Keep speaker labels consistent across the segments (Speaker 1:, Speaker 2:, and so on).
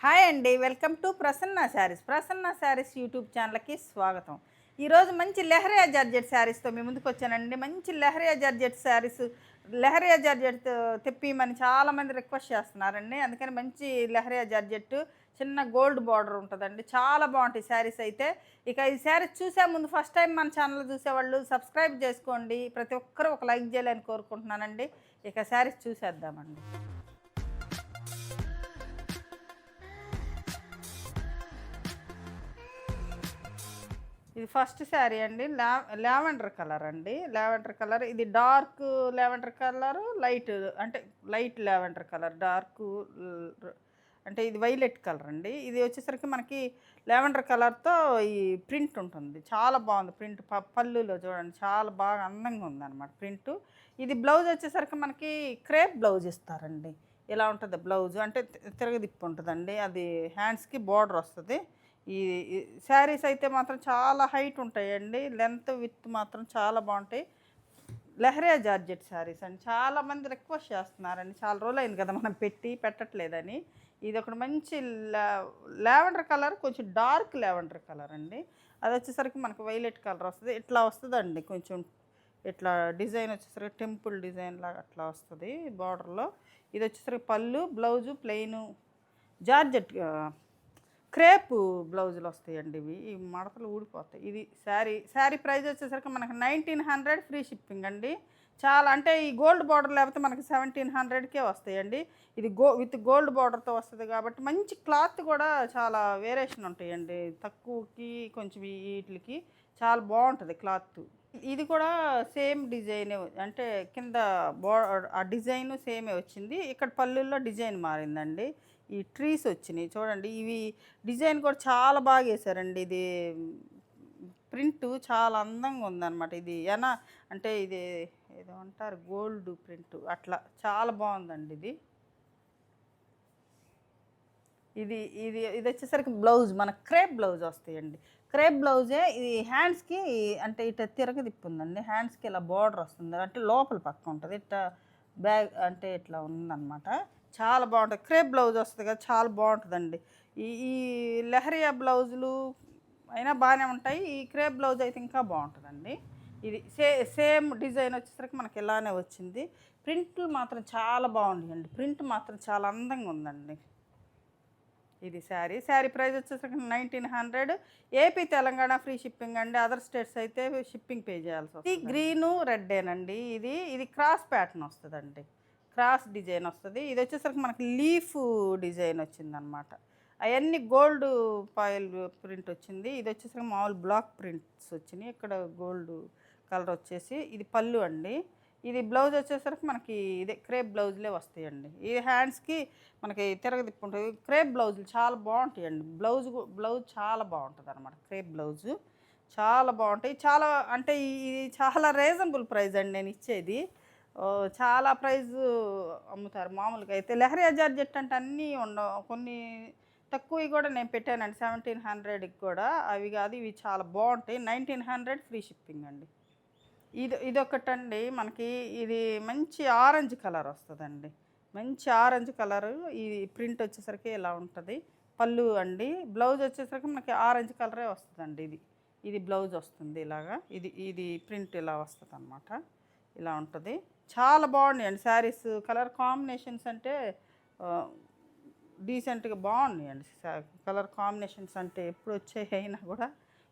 Speaker 1: Hi అండి, welcome to Prasanna saris. Prasanna saris YouTube ఛానల్కి స్వాగతం. ఈరోజు మంచి లెహరియా జార్జెట్ శారీస్తో మీ ముందుకు వచ్చానండి. మంచి లెహరియా జార్జెట్ శారీస్, లెహరియా జార్జెట్ తెప్పిమని చాలామంది రిక్వెస్ట్ చేస్తున్నారండి. అందుకని మంచి లెహరియా జార్జెట్ చిన్న గోల్డ్ బార్డర్ ఉంటుందండి. చాలా బాగుంటాయి శారీస్ అయితే. ఇక ఈ శారీస్ చూసే ముందు ఫస్ట్ టైం మన ఛానల్ చూసేవాళ్ళు సబ్స్క్రైబ్ చేసుకోండి. ప్రతి ఒక్కరూ ఒక లైక్ చేయాలని కోరుకుంటున్నానండి. ఇక శారీస్ చూసేద్దామండి. ఇది ఫస్ట్ శారీ అండి. లావెండర్ కలర్ అండి. లావెండర్ కలర్, ఇది డార్క్ లావెండర్ కలర్, లైట్ అంటే లైట్ లావెండర్ కలర్, డార్క్ అంటే ఇది వైలెట్ కలర్ అండి. ఇది వచ్చేసరికి మనకి లావెండర్ కలర్తో ఈ ప్రింట్ ఉంటుంది. చాలా బాగుంది ప్రింట్. పళ్ళులో చూడండి చాలా బాగా అందంగా ఉందన్నమాట ప్రింట్. ఇది బ్లౌజ్ వచ్చేసరికి మనకి క్రేప్ బ్లౌజ్ ఇస్తారండి. ఇలా ఉంటుంది బ్లౌజ్, అంటే తిరగదిప్పు ఉంటుందండి. అది హ్యాండ్స్కి బార్డర్ వస్తుంది. ఈ శారీస్ అయితే మాత్రం చాలా హైట్ ఉంటాయండి. లెంత్ విత్ మాత్రం చాలా బాగుంటాయి. లెహరియా జార్జెట్ శారీస్ అండి. చాలామంది రిక్వెస్ట్ చేస్తున్నారండి. చాలా రోజులు అయింది కదా మనం పెట్టట్లేదని. ఇది ఒకటి మంచి లావెండర్ కలర్, కొంచెం డార్క్ లావెండర్ కలర్ అండి. అది వచ్చేసరికి మనకు వైలెట్ కలర్ వస్తుంది. ఇట్లా వస్తుందండి, కొంచెం ఇట్లా డిజైన్ వచ్చేసరికి టెంపుల్ డిజైన్ లాగా అట్లా వస్తుంది బార్డర్లో. ఇది వచ్చేసరికి పళ్ళు, బ్లౌజు ప్లెయిన్ జార్జెట్ క్రేప్ బ్లౌజులు వస్తాయండి. ఈ మడతలు ఊడిపోతాయి. ఇది శారీ ప్రైస్ వచ్చేసరికి మనకి 1900 ఫ్రీ షిప్పింగ్ అండి. చాలా అంటే ఈ గోల్డ్ బార్డర్ లేకపోతే మనకి 1700కే వస్తాయండి. ఇది విత్ గోల్డ్ బార్డర్తో వస్తుంది కాబట్టి మంచి క్లాత్ కూడా చాలా వేరియేషన్ ఉంటాయండి. తక్కువకి కొంచెం వీటికి చాలా బాగుంటుంది క్లాత్. ఇది కూడా సేమ్ డిజైనే, అంటే కింద ఆ డిజైన్ సేమే వచ్చింది. ఇక్కడ పళ్ళుల్లో డిజైన్ మారిందండి. ఈ ట్రీస్ వచ్చినాయి చూడండి. ఇవి డిజైన్ కూడా చాలా బాగా వేసారండి. ఇది ప్రింట్ చాలా అందంగా ఉందన్నమాట. ఇది అంటే ఇది ఏదో అంటారు గోల్డ్ ప్రింట్, అట్లా చాలా బాగుందండి ఇది. ఇది ఇది ఇది వచ్చేసరికి బ్లౌజ్ మన క్రేప్ బ్లౌజ్ వస్తాయండి. క్రేప్ బ్లౌజే ఇది. హ్యాండ్స్కి అంటే ఇట్లా తిరగదిప్పు ఉందండి. హ్యాండ్స్కి ఇలా బార్డర్ వస్తుంది, అంటే లోపల పక్క ఉంటుంది. ఇట్లా బ్యాగ్ అంటే ఇట్లా ఉందన్నమాట. చాలా బాగుంటుంది. క్రేప్ బ్లౌజ్ వస్తుంది కదా, చాలా బాగుంటుందండి. ఈ ఈ లెహరియా బ్లౌజులు అయినా బాగానే ఉంటాయి. ఈ క్రేప్ బ్లౌజ్ అయితే ఇంకా బాగుంటుందండి. ఇది సేమ్ డిజైన్ వచ్చేసరికి మనకి ఇలానే వచ్చింది. ప్రింట్లు మాత్రం చాలా బాగుంటాయండి. ప్రింట్ మాత్రం చాలా అందంగా ఉందండి. ఇది శారీ ప్రైస్ వచ్చేసరికి 1900. ఏపీ తెలంగాణ ఫ్రీ షిప్పింగ్ అండి. అదర్ స్టేట్స్ అయితే షిప్పింగ్ పే చేయాల్సి వస్తుంది. ఇది గ్రీను రెడ్డేనండి. ఇది క్రాస్ ప్యాటర్న్ వస్తుందండి. క్రాస్ డిజైన్ వస్తుంది. ఇది వచ్చేసరికి మనకి లీఫ్ డిజైన్ వచ్చిందనమాట. అవన్నీ గోల్డ్ పాయిల్ ప్రింట్ వచ్చింది. ఇది వచ్చేసరికి మామూలు బ్లాక్ ప్రింట్స్ వచ్చినాయి. ఇక్కడ గోల్డ్ కలర్ వచ్చేసి ఇది పళ్ళు అండి. ఇది బ్లౌజ్ వచ్చేసరికి మనకి ఇదే క్రేప్ బ్లౌజులే వస్తాయండి. ఈ హ్యాండ్స్కి మనకి తిరగదిప్పు ఉంటుంది. క్రేప్ బ్లౌజులు చాలా బాగుంటాయండి. బ్లౌజ్ చాలా బాగుంటుంది అనమాట. క్రేప్ బ్లౌజు చాలా బాగుంటాయి. చాలా అంటే ఇది చాలా రీజనబుల్ ప్రైస్ అండి నేను ఇచ్చేది. చాలా ప్రైజు అమ్ముతారు మామూలుగా అయితే. లెహరియా జార్జెట్ అంటే అన్నీ ఉండవు, కొన్ని తక్కువవి కూడా నేను పెట్టానండి 1700కి కూడా. అవి కాదు, ఇవి చాలా బాగుంటాయి. 1900 ఫ్రీ షిప్పింగ్ అండి. ఇదొకటండి మనకి. ఇది మంచి ఆరెంజ్ కలర్ వస్తుందండి. మంచి ఆరెంజ్ కలరు. ఈ ప్రింట్ వచ్చేసరికి ఇలా ఉంటుంది. పళ్ళు అండి. బ్లౌజ్ వచ్చేసరికి మనకి ఆరెంజ్ కలరే వస్తుందండి. ఇది బ్లౌజ్ వస్తుంది ఇలాగా. ఇది ప్రింట్ ఇలా వస్తుంది అనమాట. ఇలా ఉంటుంది. చాలా బాగున్నాయండి శారీస్. కలర్ కాంబినేషన్స్ అంటే డీసెంట్గా బాగున్నాయండి. కలర్ కాంబినేషన్స్ అంటే ఎప్పుడు వచ్చాయి అయినా కూడా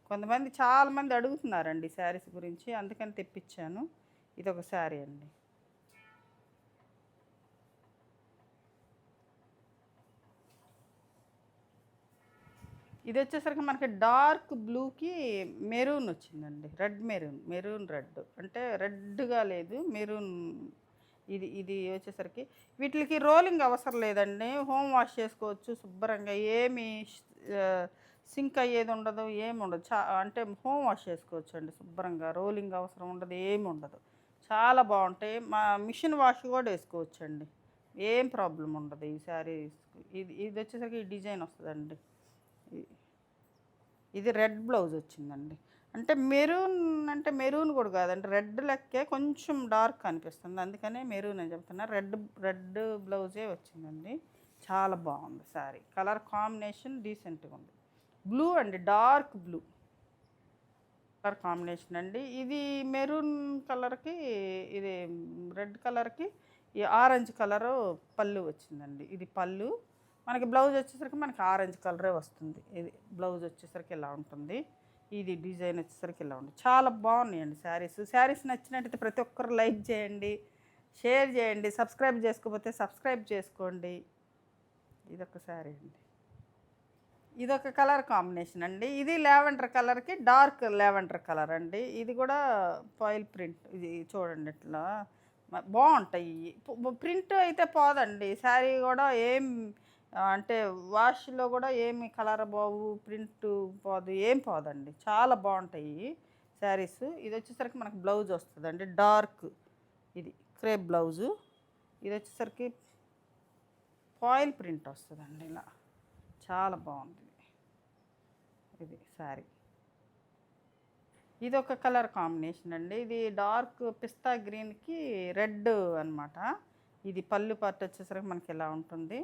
Speaker 1: కొంతమంది చాలామంది అడుగుతున్నారండి శారీస్ గురించి, అందుకని తెప్పించాను. ఇదొక శారీ అండి. ఇది వచ్చేసరికి మనకి డార్క్ బ్లూకి మెరూన్ వచ్చిందండి. మెరూన్ రెడ్, అంటే రెడ్గా లేదు, మెరూన్. ఇది వచ్చేసరికి వీటికి రోలింగ్ అవసరం లేదండి. హోమ్ వాష్ చేసుకోవచ్చు శుభ్రంగా. ఏమి సింక్ అయ్యేది ఉండదు, ఏమి ఉండదు. అంటే హోమ్ వాష్ చేసుకోవచ్చు అండి శుభ్రంగా. రోలింగ్ అవసరం ఉండదు, ఏమి ఉండదు. చాలా బాగుంటాయి. మిషన్ వాష్ కూడా వేసుకోవచ్చు అండి, ఏం ప్రాబ్లం ఉండదు ఈ శారీస్. ఇది వచ్చేసరికి ఈ డిజైన్ వస్తుందండి. ఇది రెడ్ బ్లౌజ్ వచ్చిందండి. అంటే మెరూన్ కూడా కాదండి, రెడ్ లెక్కే, కొంచెం డార్క్ అనిపిస్తుంది, అందుకనే మెరూన్ అని చెప్తున్నా. రెడ్ బ్లౌజే వచ్చిందండి. చాలా బాగుంది శారీ. కలర్ కాంబినేషన్ డీసెంట్గా ఉంది. బ్లూ అండి, డార్క్ బ్లూ కలర్ కాంబినేషన్ అండి. ఇది మెరూన్ కలర్కి, ఇది రెడ్ కలర్కి ఈ ఆరెంజ్ కలరు పళ్ళు వచ్చిందండి. ఇది పళ్ళు. మనకి బ్లౌజ్ వచ్చేసరికి మనకి ఆరెంజ్ కలరే వస్తుంది. ఇది బ్లౌజ్ వచ్చేసరికి ఇలా ఉంటుంది. ఇది డిజైన్ వచ్చేసరికి ఇలా ఉంటుంది. చాలా బాగున్నాయండి శారీస్. శారీస్ నచ్చినట్టయితే ప్రతి ఒక్కరు లైక్ చేయండి, షేర్ చేయండి. సబ్స్క్రైబ్ చేసుకోకపోతే సబ్స్క్రైబ్ చేసుకోండి. ఇదొక శారీ అండి. ఇదొక కలర్ కాంబినేషన్ అండి. ఇది లావెండర్ కలర్కి డార్క్ లావెండర్ కలర్ అండి. ఇది కూడా ఫాయిల్ ప్రింట్. ఇది చూడండి ఇట్లా బాగుంటాయి. ప్రింట్ అయితే పోదండి. శారీ కూడా ఏం అంటే వాష్లో కూడా ఏమి కలర్ బావు, ప్రింట్ పోదు, ఏం పోదండి. చాలా బాగుంటాయి శారీస్. ఇది వచ్చేసరికి మనకు బ్లౌజ్ వస్తుందండి డార్క్. ఇది క్రేప్ బ్లౌజు. ఇది వచ్చేసరికి ఫాయిల్ ప్రింట్ వస్తుందండి ఇలా. చాలా బాగుంది ఇది శారీ. ఇది ఒక కలర్ కాంబినేషన్ అండి. ఇది డార్క్ పిస్తా గ్రీన్కి రెడ్ అనమాట. ఇది పళ్ళు పార్ట్ వచ్చేసరికి మనకి ఇలా ఉంటుంది.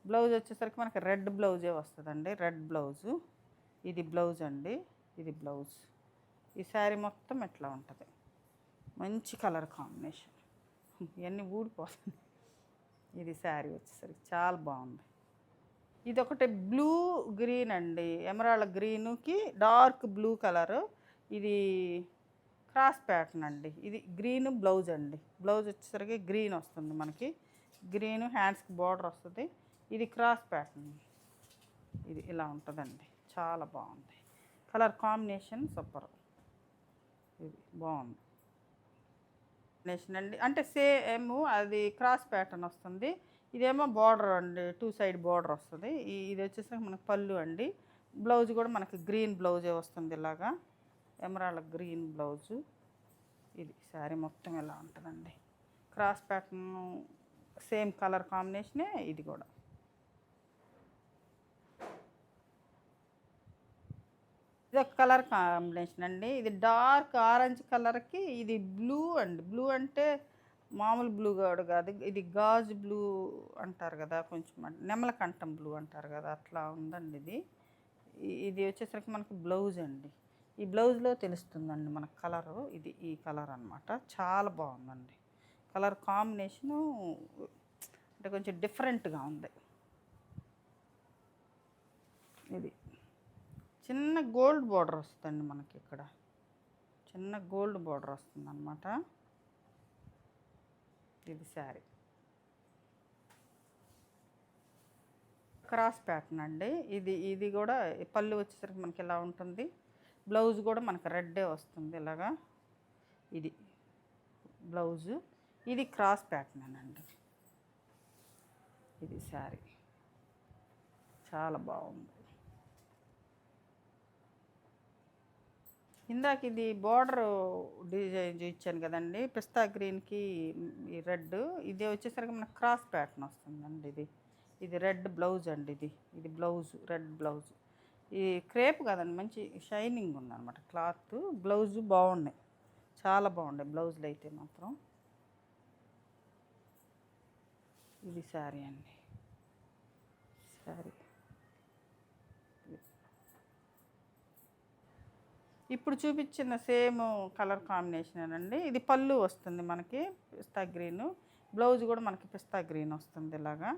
Speaker 1: బ్లౌజ్ వచ్చేసరికి మనకి రెడ్ బ్లౌజే వస్తుందండి, రెడ్ బ్లౌజు. ఇది బ్లౌజ్ అండి, ఇది బ్లౌజ్. ఈ శారీ మొత్తం ఎట్లా ఉంటుంది, మంచి కలర్ కాంబినేషన్. ఇవన్నీ ఊడిపోతుంది. ఇది శారీ వచ్చేసరికి చాలా బాగుంది. ఇది ఒకటి బ్లూ గ్రీన్ అండి, ఎమరాల్డ్ గ్రీనుకి డార్క్ బ్లూ కలరు. ఇది క్రాస్ ప్యాటర్న్ అండి. ఇది గ్రీన్ బ్లౌజ్ అండి. బ్లౌజ్ వచ్చేసరికి గ్రీన్ వస్తుంది మనకి. గ్రీన్ హ్యాండ్స్కి బార్డర్ వస్తుంది. ఇది క్రాస్ ప్యాటర్న్. ఇది ఇలా ఉంటుందండి. చాలా బాగుంది. Colour combination super. ఇది బాగుంది కాంబినేషన్ అండి. అంటే సేమ్ అది క్రాస్ ప్యాటర్న్ వస్తుంది. ఇదేమో బార్డర్ అండి, 2 సైడ్ బార్డర్ వస్తుంది. ఇది వచ్చేసరికి మనకు పళ్ళు అండి. బ్లౌజ్ కూడా మనకి గ్రీన్ బ్లౌజే వస్తుంది ఇలాగా, ఎమరాల్డ్ గ్రీన్ బ్లౌజు. ఇది శారీ మొత్తం ఇలా ఉంటుందండి. క్రాస్ ప్యాటర్న్ సేమ్ కలర్ కాంబినేషనే ఇది కూడా. ఇది ఒక కలర్ కాంబినేషన్ అండి. ఇది డార్క్ ఆరెంజ్ కలర్కి ఇది బ్లూ అండి. బ్లూ అంటే మామూలు బ్లూ కూడా కాదు, ఇది గాజు బ్లూ అంటారు కదా, కొంచెం నెమలకంఠం బ్లూ అంటారు కదా, అట్లా ఉందండి ఇది. ఇది వచ్చేసరికి మనకి బ్లౌజ్ అండి. ఈ బ్లౌజ్లో తెలుస్తుందండి మనకు కలరు. ఇది ఈ కలర్ అనమాట. చాలా బాగుందండి. కలర్ కాంబినేషను అంటే కొంచెం డిఫరెంట్గా ఉంది. ఇది చిన్న గోల్డ్ బార్డర్ వస్తుందండి మనకి. ఇక్కడ చిన్న గోల్డ్ బార్డర్ వస్తుంది అనమాట. ఇది శారీ క్రాస్ ప్యాటర్న్ అండి. ఇది కూడా పళ్ళు వచ్చేసరికి మనకి ఇలా ఉంటుంది. బ్లౌజ్ కూడా మనకి రెడ్డే వస్తుంది ఇలాగా. ఇది బ్లౌజు. ఇది క్రాస్ ప్యాటర్న్ అండి. ఇది శారీ చాలా బాగుంది. ఇందాక ఇది బార్డర్ డిజైన్ ఇచ్చాను కదండి, పిస్తా గ్రీన్కి ఈ రెడ్. ఇది వచ్చేసరికి మనకు క్రాస్ ప్యాటర్న్ వస్తుందండి. ఇది రెడ్ బ్లౌజ్ అండి. ఇది బ్లౌజ్, రెడ్ బ్లౌజ్. ఈ క్రేప్ కదండి, మంచి షైనింగ్ ఉందన్నమాట క్లాత్. బ్లౌజు బాగున్నాయి, చాలా బాగున్నాయి బ్లౌజులు అయితే మాత్రం. ఇది శారీ అండి. శారీ ఇప్పుడు చూపించిన సేమ్ కలర్ కాంబినేషన్ అండి. ఇది పళ్ళు వస్తుంది మనకి పిస్తా గ్రీను. బ్లౌజ్ కూడా మనకి పిస్తా గ్రీన్ వస్తుంది ఇలాగా.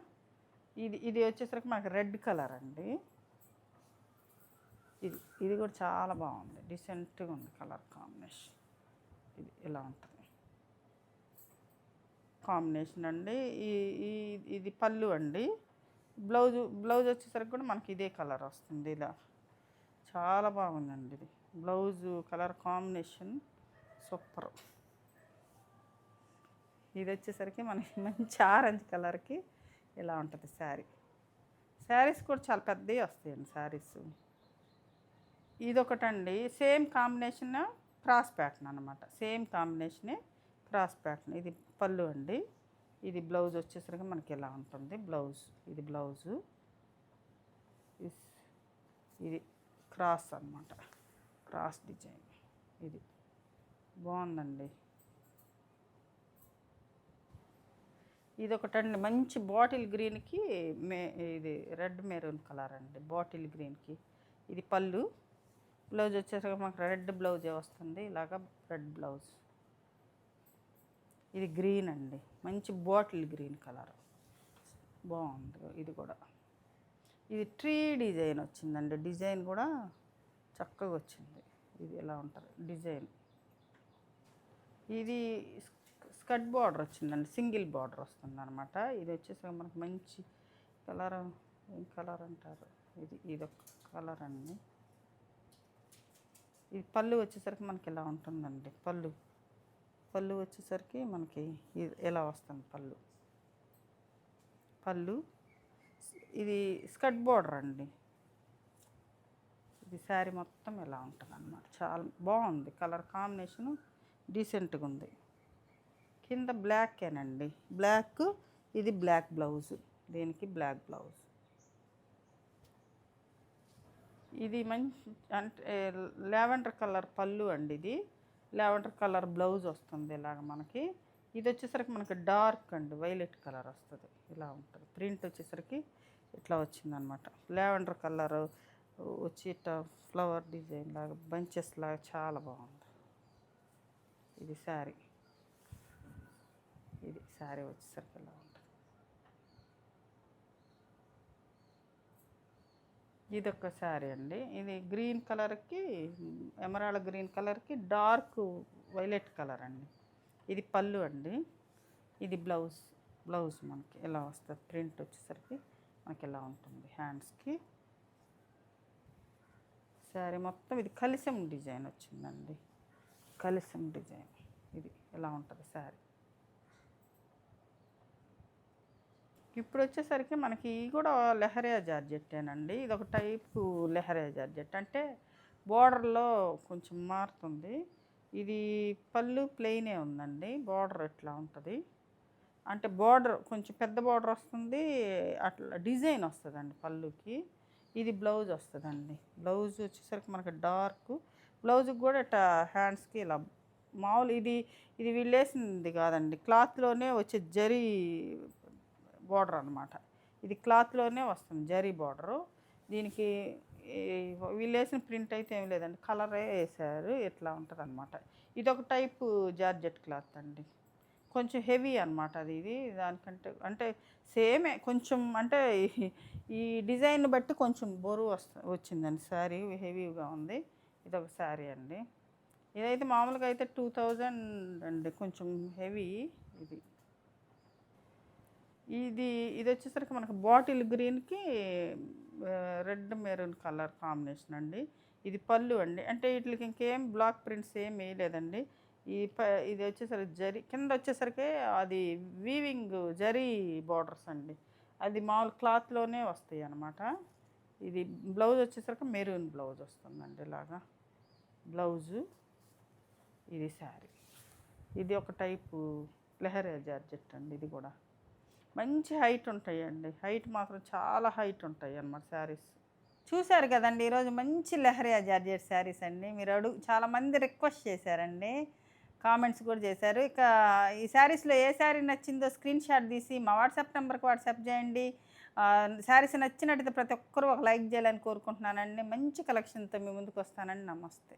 Speaker 1: ఇది వచ్చేసరికి మనకి రెడ్ కలర్ అండి. ఇది కూడా చాలా బాగుంది, డీసెంట్గా ఉంది కలర్ కాంబినేషన్. ఇది ఇలా ఉంటుంది కాంబినేషన్ అండి. ఇది పళ్ళు అండి. బ్లౌజ్ వచ్చేసరికి కూడా మనకి ఇదే కలర్ వస్తుంది ఇలా. చాలా బాగుందండి ఇది బ్లౌజు కలర్ కాంబినేషన్ సూపర్. ఇది వచ్చేసరికి మనకి మంచి ఆరెంజ్ కలర్కి ఇలా ఉంటుంది శారీ. శారీస్ కూడా చాలా పెద్దవి వస్తాయండి శారీస్. ఇదొకటండి సేమ్ కాంబినేషన్ క్రాస్ ప్యాటర్న్ అనమాట. సేమ్ కాంబినేషనే క్రాస్ ప్యాటర్న్. ఇది పళ్ళు అండి. ఇది బ్లౌజ్ వచ్చేసరికి మనకి ఇలా ఉంటుంది బ్లౌజ్. ఇది బ్లౌజు. ఇది క్రాస్ అనమాట, క్రాస్ డిజైన్. ఇది బాగుందండి. ఇది ఒకటండి మంచి బాటిల్ గ్రీన్కి ఇది రెడ్ మెరూన్ కలర్ అండి, బాటిల్ గ్రీన్కి. ఇది పళ్ళు. బ్లౌజ్ వచ్చేసరికి మాకు రెడ్ బ్లౌజే వస్తుంది, ఇలాగా రెడ్ బ్లౌజ్. ఇది గ్రీన్ అండి, మంచి బాటిల్ గ్రీన్ కలర్, బాగుంది ఇది కూడా. ఇది ట్రీ డిజైన్ వచ్చిందండి, డిజైన్ కూడా చక్కగా వచ్చింది. ఇది ఎలా ఉంటుంది డిజైన్. ఇది స్కర్ట్ బార్డర్ వచ్చిందండి, సింగిల్ బార్డర్ వస్తుంది అనమాట. ఇది వచ్చేసరికి మనకు మంచి కలర్, ఏం కలర్ అంటారు, ఇదొక కలర్ అండి. ఇది పళ్ళు వచ్చేసరికి మనకి ఇలా ఉంటుందండి. పళ్ళు వచ్చేసరికి మనకి ఎలా వస్తుంది పళ్ళు. ఇది స్కర్ట్ బార్డర్ అండి. ఇది శారీ మొత్తం ఎలా ఉంటుంది అన్నమాట. చాలా బాగుంది, కలర్ కాంబినేషను డీసెంట్గా ఉంది. కింద బ్లాకేనండి, బ్లాక్. ఇది బ్లాక్ బ్లౌజ్, దీనికి బ్లాక్ బ్లౌజ్. ఇది మంచి అంటే లావెండర్ కలర్ పళ్ళు అండి. ఇది లావెండర్ కలర్ బ్లౌజ్ వస్తుంది ఇలాగ మనకి. ఇది వచ్చేసరికి మనకి డార్క్ అండి, వైలెట్ కలర్ వస్తుంది, ఇలా ఉంటుంది. ప్రింట్ వచ్చేసరికి ఇట్లా వచ్చిందనమాట. లావెండర్ కలర్ వచ్చి ఇట్లా ఫ్లవర్ డిజైన్ లాగా, బంచెస్ లాగా చాలా బాగుంది. ఇది శారీ. ఇది శారీ వచ్చేసరికి ఇలా ఉంటుంది. ఇది ఒక శారీ అండి. ఇది గ్రీన్ కలర్కి, ఎమరాల్డ్ గ్రీన్ కలర్కి డార్క్ వైలెట్ కలర్ అండి. ఇది పళ్ళు అండి. ఇది బ్లౌజ్ మనకి ఎలా వస్తుంది. ప్రింట్ వచ్చేసరికి మనకి ఎలా ఉంటుంది హ్యాండ్స్కి. శారీ మొత్తం ఇది కలిసం డిజైన్ వచ్చిందండి, కలిసం డిజైన్. ఇది ఎలా ఉంటుంది శారీ. ఇప్పుడు వచ్చేసరికి మనకి కూడా లెహరియా జార్జెట్టేనండి. ఇది ఒక టైపు లెహరియా జార్జెట్, అంటే బోర్డర్లో కొంచెం మారుతుంది. ఇది పళ్ళు ప్లెయినే ఉందండి, బార్డర్ ఎట్లా ఉంటుంది అంటే బార్డర్ కొంచెం పెద్ద బార్డర్ వస్తుంది, అట్లా డిజైన్ వస్తుందండి పళ్ళుకి. ఇది బ్లౌజ్ వస్తుందండి. బ్లౌజ్ వచ్చేసరికి మనకి డార్క్. బ్లౌజ్కి కూడా ఇట్లా హ్యాండ్స్కి ఇలా మామూలు. ఇది వీళ్ళు వేసింది కాదండి, క్లాత్లోనే వచ్చే జరీ బార్డర్ అనమాట. ఇది క్లాత్లోనే వస్తుంది జరీ బార్డరు. దీనికి వీళ్ళు వేసిన ప్రింట్ అయితే ఏం లేదండి, కలరే వేసారు, ఇట్లా ఉంటుంది అనమాట. ఇది ఒక టైపు జార్జెట్ క్లాత్ అండి, కొంచెం హెవీ అనమాట. ఇది దానికంటే అంటే సేమే కొంచెం, అంటే ఈ డిజైన్ బట్టి కొంచెం బరువు వచ్చిందండి శారీ, హెవీగా ఉంది. ఇదొక శారీ అండి. ఇదైతే మామూలుగా అయితే 2000 అండి, కొంచెం హెవీ. ఇది వచ్చేసరికి మనకు బాటిల్ గ్రీన్కి రెడ్ మెరూన్ కలర్ కాంబినేషన్ అండి. ఇది పళ్ళు అండి. అంటే వీటికి ఇంకేం బ్లాక్ ప్రింట్స్ ఏం వేయలేదండి. ఇది వచ్చేసరికి జరీ కింద వచ్చేసరికి అది వీవింగ్ జరీ బార్డర్స్ అండి. అది మామూలు క్లాత్లోనే వస్తాయి అన్నమాట. ఇది బ్లౌజ్ వచ్చేసరికి మెరూన్ బ్లౌజ్ వస్తుందండి, ఇలాగా బ్లౌజు. ఇది శారీ. ఇది ఒక టైపు లెహరియా జార్జెట్ అండి. ఇది కూడా మంచి హైట్ ఉంటాయండి, హైట్ మాత్రం చాలా హైట్ ఉంటాయి అన్నమాట శారీస్. చూశారు కదండి ఈరోజు మంచి లెహరియా జార్జెట్ శారీస్ అండి. మీరు చాలామంది రిక్వెస్ట్ చేశారండి, కామెంట్స్ కూడా చేశారు. ఇక ఈ శారీస్లో ఏ శారీ నచ్చిందో స్క్రీన్ షాట్ తీసి మా వాట్సాప్ నెంబర్కి వాట్సాప్ చేయండి. శారీస్ నచ్చినట్టయితే ప్రతి ఒక్కరూ ఒక లైక్ చేయాలని కోరుకుంటున్నానండి. మంచి కలెక్షన్తో మీ ముందుకు వస్తానండి. నమస్తే.